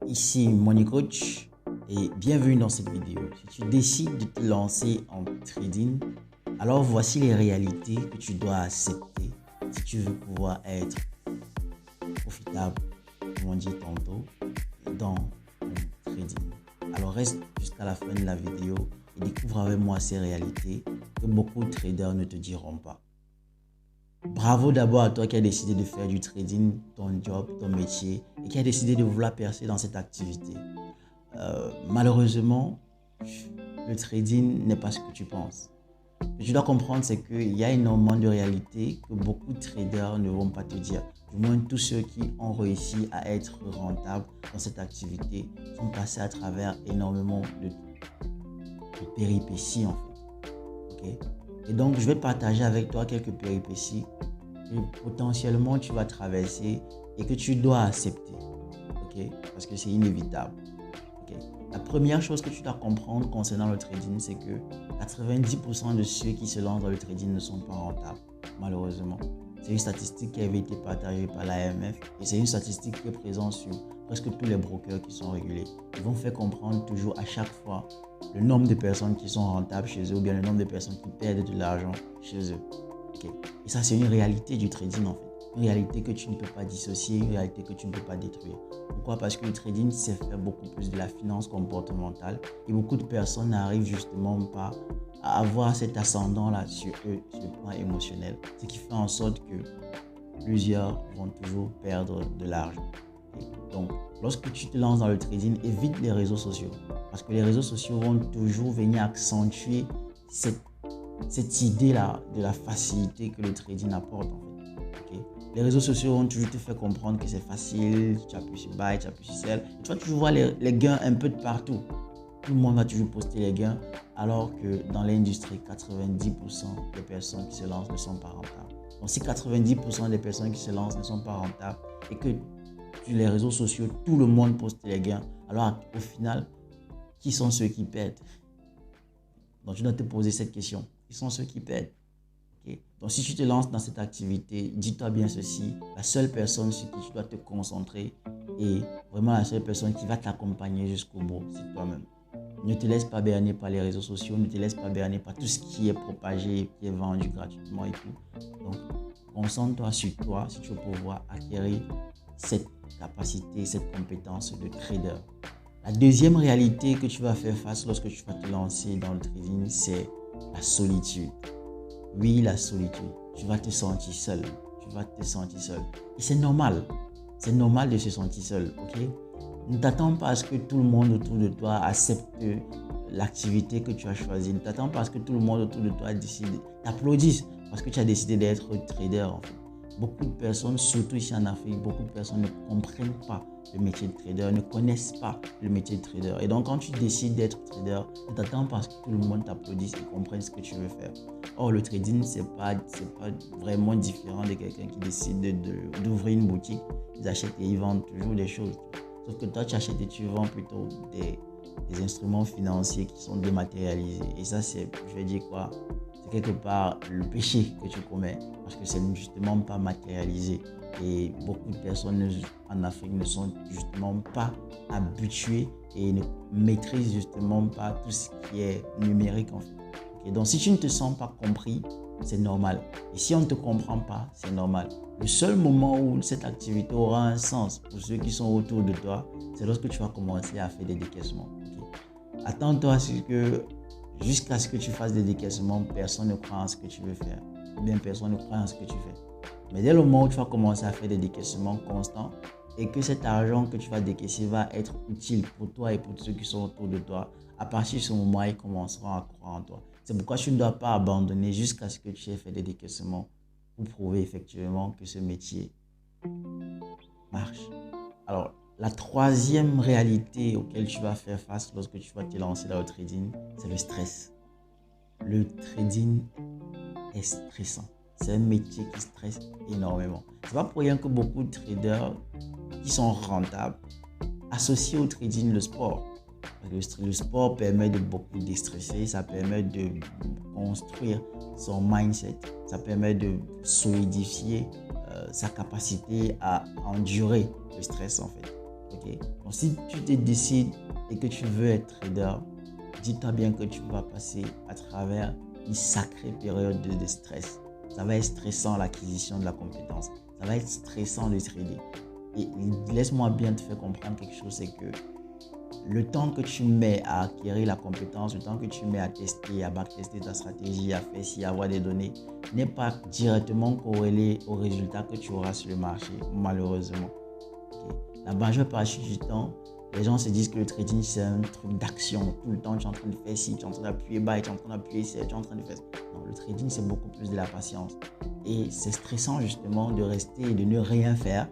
Ici Money Coach et bienvenue dans cette vidéo. Si tu décides de te lancer en trading, alors voici les réalités que tu dois accepter si tu veux pouvoir être profitable, comme on dit tantôt, dans ton trading. Alors reste jusqu'à la fin de la vidéo et découvre avec moi ces réalités que beaucoup de traders ne te diront pas. Bravo d'abord à toi qui as décidé de faire du trading ton job, ton métier et qui a décidé de vouloir percer dans cette activité. Malheureusement, le trading n'est pas ce que tu penses. Ce que tu dois comprendre, c'est qu'il y a énormément de réalités que beaucoup de traders ne vont pas te dire. Du moins, tous ceux qui ont réussi à être rentables dans cette activité sont passés à travers énormément de péripéties en fait. Okay? Et donc, je vais partager avec toi quelques péripéties que potentiellement tu vas traverser et que tu dois accepter. Okay? Parce que c'est inévitable. Okay? La première chose que tu dois comprendre concernant le trading, c'est que 90% de ceux qui se lancent dans le trading ne sont pas rentables, malheureusement. C'est une statistique qui avait été partagée par l'AMF et c'est une statistique qui est présente sur presque tous les brokers qui sont régulés. Ils vont faire comprendre toujours à chaque fois le nombre de personnes qui sont rentables chez eux ou bien le nombre de personnes qui perdent de l'argent chez eux. Okay. Et ça, c'est une réalité du trading en fait. Une réalité que tu ne peux pas dissocier, une réalité que tu ne peux pas détruire. Pourquoi? Parce que le trading, c'est faire beaucoup plus de la finance comportementale et beaucoup de personnes n'arrivent justement pas à avoir cet ascendant-là sur eux, sur le plan émotionnel. Ce qui fait en sorte que plusieurs vont toujours perdre de l'argent. Donc, lorsque tu te lances dans le trading, évite les réseaux sociaux. Parce que les réseaux sociaux vont toujours venir accentuer cette idée-là de la facilité que le trading apporte en fait. Okay? Les réseaux sociaux vont toujours te faire comprendre que c'est facile, tu appuies sur buy, tu appuies sur sell. Tu vas toujours voir les gains un peu de partout. Tout le monde va toujours poster les gains, alors que dans l'industrie, 90% des personnes qui se lancent ne sont pas rentables. Donc si 90% des personnes qui se lancent ne sont pas rentables et que sur les réseaux sociaux, tout le monde poste les gains, alors au final, qui sont ceux qui perdent? Donc tu dois te poser cette question. Qui sont ceux qui perdent? Okay? Donc si tu te lances dans cette activité, dis-toi bien ceci, la seule personne sur qui tu dois te concentrer et vraiment la seule personne qui va t'accompagner jusqu'au bout, c'est toi-même. Ne te laisse pas berner par les réseaux sociaux, ne te laisse pas berner par tout ce qui est propagé, qui est vendu gratuitement et tout. Donc, concentre-toi sur toi si tu veux pouvoir acquérir cette capacité, cette compétence de trader. La deuxième réalité que tu vas faire face lorsque tu vas te lancer dans le trading, c'est la solitude. Oui, la solitude. Tu vas te sentir seul. Tu vas te sentir seul. Et c'est normal. C'est normal de se sentir seul, ok? Ne t'attends pas à ce que tout le monde autour de toi accepte l'activité que tu as choisie. Ne t'attends pas à ce que tout le monde autour de toi t'applaudisse parce que tu as décidé d'être trader en fait. Beaucoup de personnes, surtout ici en Afrique, beaucoup de personnes ne comprennent pas le métier de trader, ne connaissent pas le métier de trader. Et donc, quand tu décides d'être trader, ne t'attends pas à ce que tout le monde t'applaudisse et comprenne ce que tu veux faire. Or, le trading, c'est pas vraiment différent de quelqu'un qui décide d'ouvrir une boutique. Ils achètent et ils vendent toujours des choses. Sauf que toi, tu achètes et tu vends plutôt des instruments financiers qui sont dématérialisés. Et ça, c'est, je vais dire quoi, c'est quelque part le péché que tu commets parce que c'est justement pas matérialisé. Et beaucoup de personnes en Afrique ne sont justement pas habituées et ne maîtrisent justement pas tout ce qui est numérique en fait. Okay? Donc, si tu ne te sens pas compris, c'est normal. Et si on ne te comprend pas, c'est normal. Le seul moment où cette activité aura un sens pour ceux qui sont autour de toi, c'est lorsque tu vas commencer à faire des décaissements. Okay? Attends-toi jusqu'à ce que tu fasses des décaissements, personne ne croit en ce que tu veux faire. Ou bien personne ne croit en ce que tu fais. Mais dès le moment où tu vas commencer à faire des décaissements constants et que cet argent que tu vas décaisser va être utile pour toi et pour ceux qui sont autour de toi, à partir de ce moment, ils commenceront à croire en toi. C'est pourquoi tu ne dois pas abandonner jusqu'à ce que tu aies fait des décaissements pour prouver effectivement que ce métier marche. Alors, la troisième réalité auquel tu vas faire face lorsque tu vas te lancer dans le trading, c'est le stress. Le trading est stressant. C'est un métier qui stresse énormément. C'est pas pour rien que beaucoup de traders qui sont rentables associent au trading le sport. Le sport permet de beaucoup déstresser, ça permet de construire son mindset, ça permet de solidifier sa capacité à endurer le stress en fait. Okay? Donc Donc, si tu te décides et que tu veux être trader, dis-toi bien que tu vas passer à travers une sacrée période de stress. Ça va être stressant l'acquisition de la compétence. Ça va être stressant de trader. Et laisse-moi bien te faire comprendre quelque chose, c'est que le temps que tu mets à acquérir la compétence, le temps que tu mets à tester, à backtester ta stratégie, à faire ci, à avoir des données, n'est pas directement corrélé au résultat que tu auras sur le marché, malheureusement. Okay. La majeure partie du temps, les gens se disent que le trading, c'est un truc d'action. Tout le temps, tu es en train de faire ci, tu es en train d'appuyer buy, tu es en train d'appuyer ci, tu es en train de faire ça. Non, le trading, c'est beaucoup plus de la patience. Et c'est stressant, justement, de rester et de ne rien faire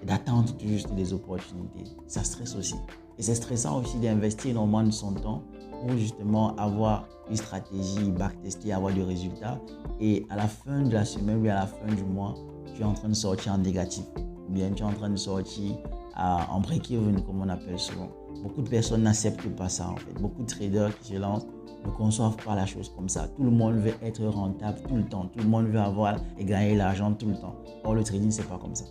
et d'attendre juste des opportunités. Ça stresse aussi. Et c'est stressant aussi d'investir énormément de son temps pour justement avoir une stratégie, backtester, avoir du résultat. Et à la fin de la semaine ou à la fin du mois, tu es en train de sortir en négatif. Ou bien tu es en train de sortir en break-even, comme on appelle souvent. Beaucoup de personnes n'acceptent pas ça en fait. Beaucoup de traders qui se lancent ne conçoivent pas la chose comme ça. Tout le monde veut être rentable tout le temps. Tout le monde veut avoir et gagner l'argent tout le temps. Or, le trading, c'est pas comme ça.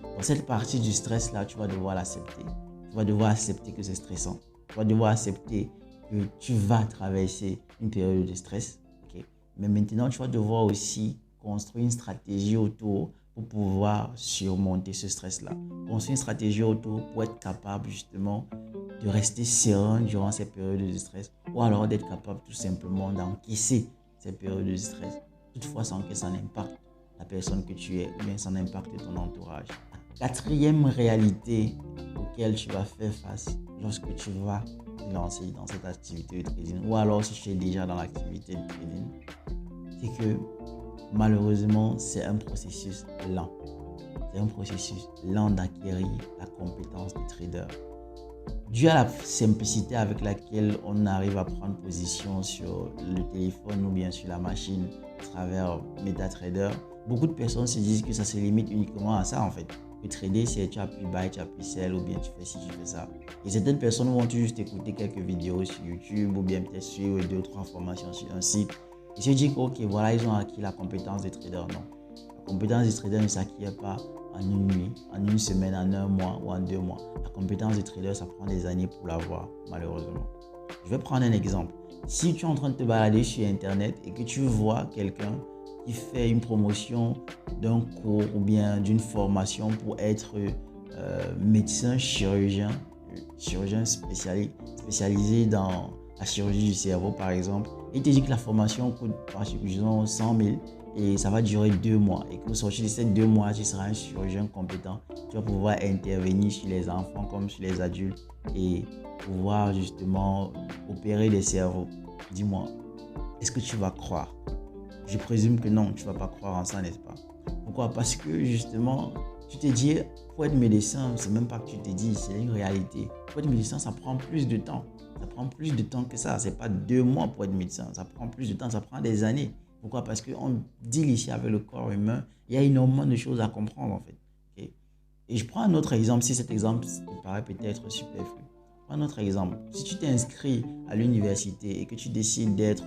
Dans cette partie du stress là, tu vas devoir l'accepter. Tu vas devoir accepter que c'est stressant. Tu vas devoir accepter que tu vas traverser une période de stress. Okay? Mais maintenant, tu vas devoir aussi construire une stratégie autour pour pouvoir surmonter ce stress-là. Construire une stratégie autour pour être capable justement de rester serein durant ces périodes de stress ou alors d'être capable tout simplement d'encaisser ces périodes de stress. Toutefois, sans que ça n'impacte la personne que tu es ou bien ça n'impacte ton entourage. La quatrième réalité auquel tu vas faire face lorsque tu vas te lancer dans cette activité de trading ou alors si tu es déjà dans l'activité de trading, c'est que malheureusement, c'est un processus lent. C'est un processus lent d'acquérir la compétence de trader. Dû à la simplicité avec laquelle on arrive à prendre position sur le téléphone ou bien sur la machine à travers MetaTrader, beaucoup de personnes se disent que ça se limite uniquement à ça en fait. Que trader, c'est tu appuies buy, tu appuies sell ou bien tu fais ci, tu fais ça. Et certaines personnes vont juste écouter quelques vidéos sur YouTube ou bien peut-être suivre 2 ou 3 formations sur un site. Et se dire ok, voilà, ils ont acquis la compétence de trader. Non. La compétence de trader ne s'acquiert pas en une nuit, en une semaine, en un mois ou en 2 mois. La compétence de trader, ça prend des années pour l'avoir, malheureusement. Je vais prendre un exemple. Si tu es en train de te balader sur Internet et que tu vois quelqu'un qui fait une promotion d'un cours ou bien d'une formation pour être médecin chirurgien spécialisé dans la chirurgie du cerveau par exemple, et il te dit que la formation coûte disons 100 000 et ça va durer 2 mois et qu'au sortir de ces 2 mois, tu seras un chirurgien compétent, tu vas pouvoir intervenir sur les enfants comme sur les adultes et pouvoir justement opérer les cerveaux. Dis-moi, est-ce que tu vas croire? Je présume que non, tu ne vas pas croire en ça, n'est-ce pas? Pourquoi? Parce que justement, tu te dis, pour être médecin, c'est même pas que tu te dis, c'est une réalité. Pour être médecin, ça prend plus de temps. Ça prend plus de temps que ça. Ce n'est pas 2 mois pour être médecin. Ça prend plus de temps, ça prend des années. Pourquoi? Parce qu'on deal ici avec le corps humain. Il y a énormément de choses à comprendre en fait. Okay? Et je prends un autre exemple, si cet exemple te paraît peut-être superflu. Prends un autre exemple. Si tu t'inscris à l'université et que tu décides d'être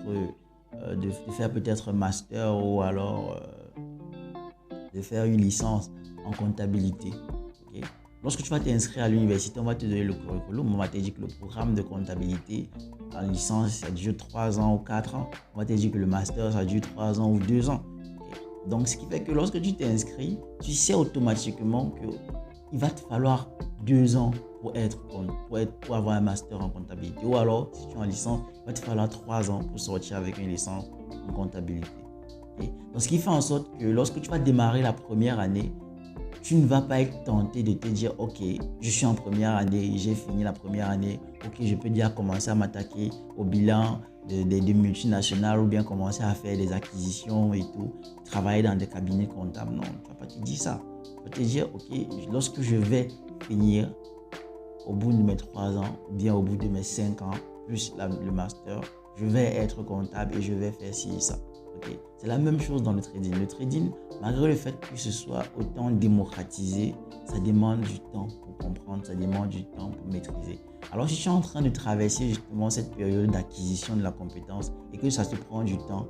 de faire peut-être un master ou alors de faire une licence en comptabilité. Okay? Lorsque tu vas t'inscrire à l'université, on va te donner le curriculum, on va te dire que le programme de comptabilité en licence, ça dure 3 ans ou 4 ans. On va te dire que le master, ça dure 3 ans ou 2 ans. Okay? Donc, ce qui fait que lorsque tu t'inscris, tu sais automatiquement qu'il va te falloir 2 ans pour avoir un master en comptabilité. Ou alors, si tu es en licence, il va te falloir 3 ans pour sortir avec une licence en comptabilité. Okay? Donc, ce qui fait en sorte que lorsque tu vas démarrer la première année, tu ne vas pas être tenté de te dire, ok, je suis en première année, j'ai fini la première année, ok, je peux déjà commencer à m'attaquer au bilan des multinationales ou bien commencer à faire des acquisitions et tout, travailler dans des cabinets comptables. Non, tu ne vas pas te dire ça. Tu vas te dire, ok, lorsque je vais finir au bout de mes 3 ans, ou bien au bout de mes 5 ans, plus le master, je vais être comptable et je vais faire ci et ça. Okay. C'est la même chose dans le trading. Le trading, malgré le fait que ce soit autant démocratisé, ça demande du temps pour comprendre, ça demande du temps pour maîtriser. Alors si tu es en train de traverser justement cette période d'acquisition de la compétence et que ça te prend du temps,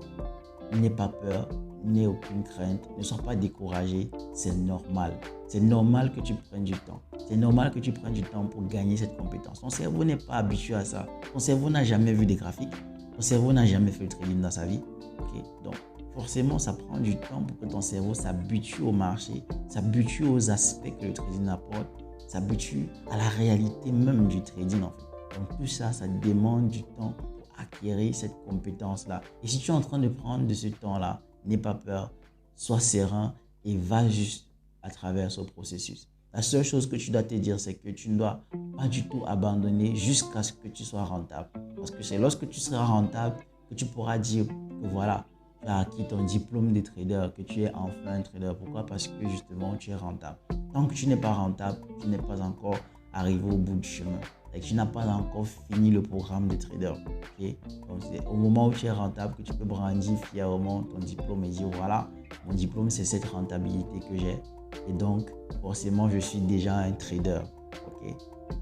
n'aie pas peur, n'aie aucune crainte, ne sois pas découragé, c'est normal. C'est normal que tu prennes du temps. C'est normal que tu prennes du temps pour gagner cette compétence. Ton cerveau n'est pas habitué à ça. Ton cerveau n'a jamais vu des graphiques. Ton cerveau n'a jamais fait le trading dans sa vie. Okay? Donc, forcément, ça prend du temps pour que ton cerveau s'habitue au marché, s'habitue aux aspects que le trading apporte, s'habitue à la réalité même du trading en fait. Donc tout ça, ça demande du temps pour acquérir cette compétence-là. Et si tu es en train de prendre de ce temps-là, n'aie pas peur, sois serein et va juste à travers ce processus. La seule chose que tu dois te dire, c'est que tu ne dois pas du tout abandonner jusqu'à ce que tu sois rentable. Parce que c'est lorsque tu seras rentable que tu pourras dire que voilà, tu as acquis ton diplôme de trader, que tu es enfin un trader. Pourquoi? Parce que justement, tu es rentable. Tant que tu n'es pas rentable, tu n'es pas encore arrivé au bout du chemin. Et que tu n'as pas encore fini le programme de trader. Okay? Donc, c'est au moment où tu es rentable que tu peux brandir fièrement ton diplôme et dire voilà, mon diplôme, c'est cette rentabilité que j'ai. Et donc, forcément, je suis déjà un trader. Okay?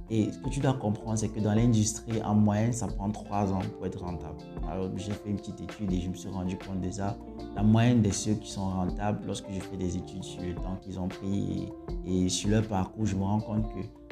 Et ce que tu dois comprendre, c'est que dans l'industrie, en moyenne, ça prend 3 ans pour être rentable. Alors, j'ai fait une petite étude et je me suis rendu compte de ça. La moyenne de ceux qui sont rentables, lorsque je fais des études sur le temps qu'ils ont pris et sur leur parcours, je me rends compte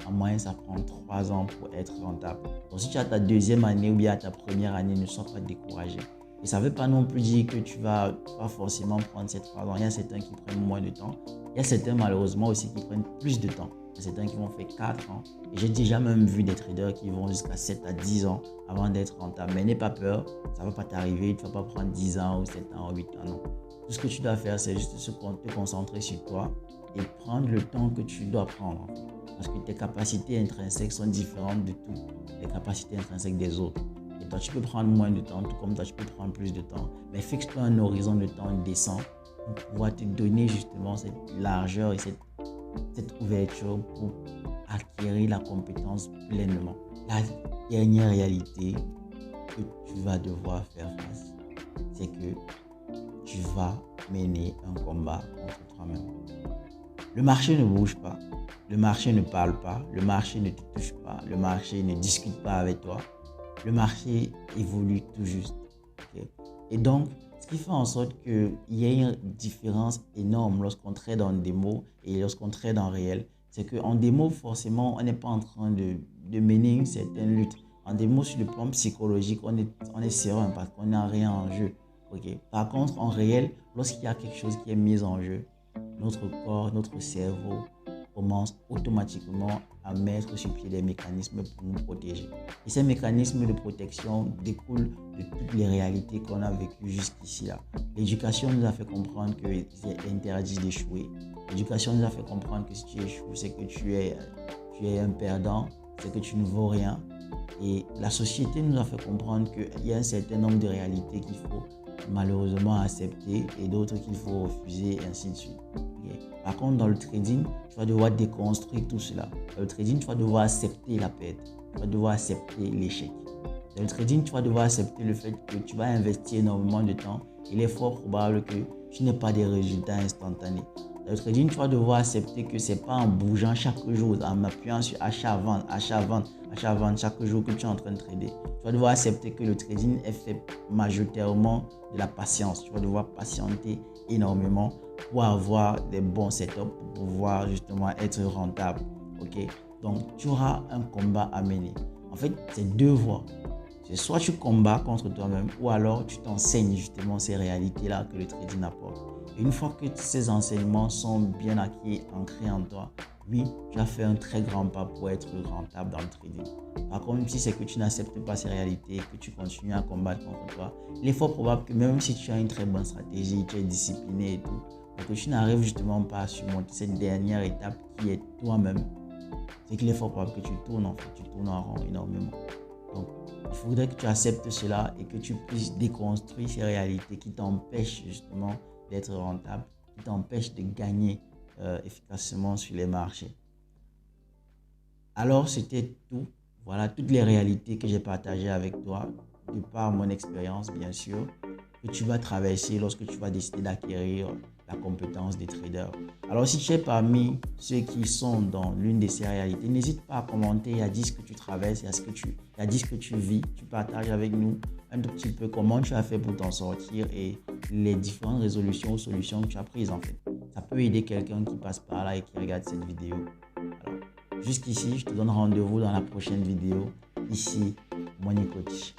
qu'en moyenne, ça prend 3 ans pour être rentable. Donc, si tu as ta deuxième année ou bien ta première année, ne sois pas découragé. Et ça ne veut pas non plus dire que tu vas pas forcément prendre ces 3 ans. Il y a certains qui prennent moins de temps. Il y a certains, malheureusement, aussi qui prennent plus de temps. Il y a certains qui vont faire 4 ans. Et j'ai déjà même vu des traders qui vont jusqu'à 7 à 10 ans avant d'être rentables. Mais n'aie pas peur, ça ne va pas t'arriver. Tu ne vas pas prendre 10 ans ou 7 ans ou 8 ans. Non. Tout ce que tu dois faire, c'est juste te concentrer sur toi et prendre le temps que tu dois prendre. Parce que tes capacités intrinsèques sont différentes de toutes les capacités intrinsèques des autres. Et toi, tu peux prendre moins de temps, tout comme toi, tu peux prendre plus de temps. Mais fixe-toi un horizon de temps décent pour pouvoir te donner justement cette largeur et cette ouverture pour acquérir la compétence pleinement. La dernière réalité que tu vas devoir faire face, c'est que tu vas mener un combat contre toi-même. Le marché ne bouge pas, le marché ne parle pas, le marché ne te touche pas, le marché ne discute pas avec toi. Le marché évolue tout juste. Okay? Et donc, ce qui fait en sorte qu'il y ait une différence énorme lorsqu'on trade en démo et lorsqu'on trade en réel, c'est qu'en démo, forcément, on n'est pas en train de mener une certaine lutte. En démo, sur le plan psychologique, on est serein parce qu'on n'a rien en jeu. Okay? Par contre, en réel, lorsqu'il y a quelque chose qui est mis en jeu, notre corps, notre cerveau commence automatiquement à mettre sur pied des mécanismes pour nous protéger. Et ces mécanismes de protection découlent de toutes les réalités qu'on a vécues jusqu'ici là. L'éducation nous a fait comprendre que c'est interdit d'échouer. L'éducation nous a fait comprendre que si tu échoues, c'est que tu es un perdant, c'est que tu ne vaux rien. Et la société nous a fait comprendre qu'il y a un certain nombre de réalités qu'il faut malheureusement accepter et d'autres qu'il faut refuser, et ainsi de suite. Okay. Par contre, dans le trading, tu vas devoir déconstruire tout cela. Dans le trading, tu vas devoir accepter la perte. Tu vas devoir accepter l'échec. Dans le trading, tu vas devoir accepter le fait que tu vas investir énormément de temps. Il est fort probable que tu n'aies pas des résultats instantanés. Dans le trading, tu vas devoir accepter que ce n'est pas en bougeant chaque jour, en appuyant sur achat-vente, achat-vente, achat-vente chaque jour que tu es en train de trader. Tu vas devoir accepter que le trading est fait majoritairement de la patience. Tu vas devoir patienter énormément pour avoir des bons setups, pour pouvoir justement être rentable. Okay? Donc, tu auras un combat à mener. En fait, c'est deux voies. C'est soit tu combats contre toi-même ou alors tu t'enseignes justement ces réalités-là que le trading apporte. Et une fois que ces enseignements sont bien acquis, ancrés en toi, oui, tu as fait un très grand pas pour être rentable dans le trading. Par contre, si c'est que tu n'acceptes pas ces réalités et que tu continues à combattre contre toi, il est fort probable que même si tu as une très bonne stratégie, tu es discipliné et tout, mais que tu n'arrives justement pas à surmonter cette dernière étape qui est toi-même, c'est qu'il est fort probable que tu tournes en rond énormément. Donc, il faudrait que tu acceptes cela et que tu puisses déconstruire ces réalités qui t'empêchent justement d'être rentable, qui t'empêchent de gagner efficacement sur les marchés. Alors, c'était tout. Voilà toutes les réalités que j'ai partagées avec toi, de par mon expérience bien sûr, que tu vas traverser lorsque tu vas décider d'acquérir la compétence des traders. Alors, si tu es parmi ceux qui sont dans l'une de ces réalités, n'hésite pas à commenter et à dire ce que tu traverses et à dire ce que tu vis. Tu partages avec nous un tout petit peu comment tu as fait pour t'en sortir et les différentes résolutions ou solutions que tu as prises en fait. Ça peut aider quelqu'un qui passe par là et qui regarde cette vidéo. Alors, jusqu'ici, je te donne rendez-vous dans la prochaine vidéo. Ici, Money Coach.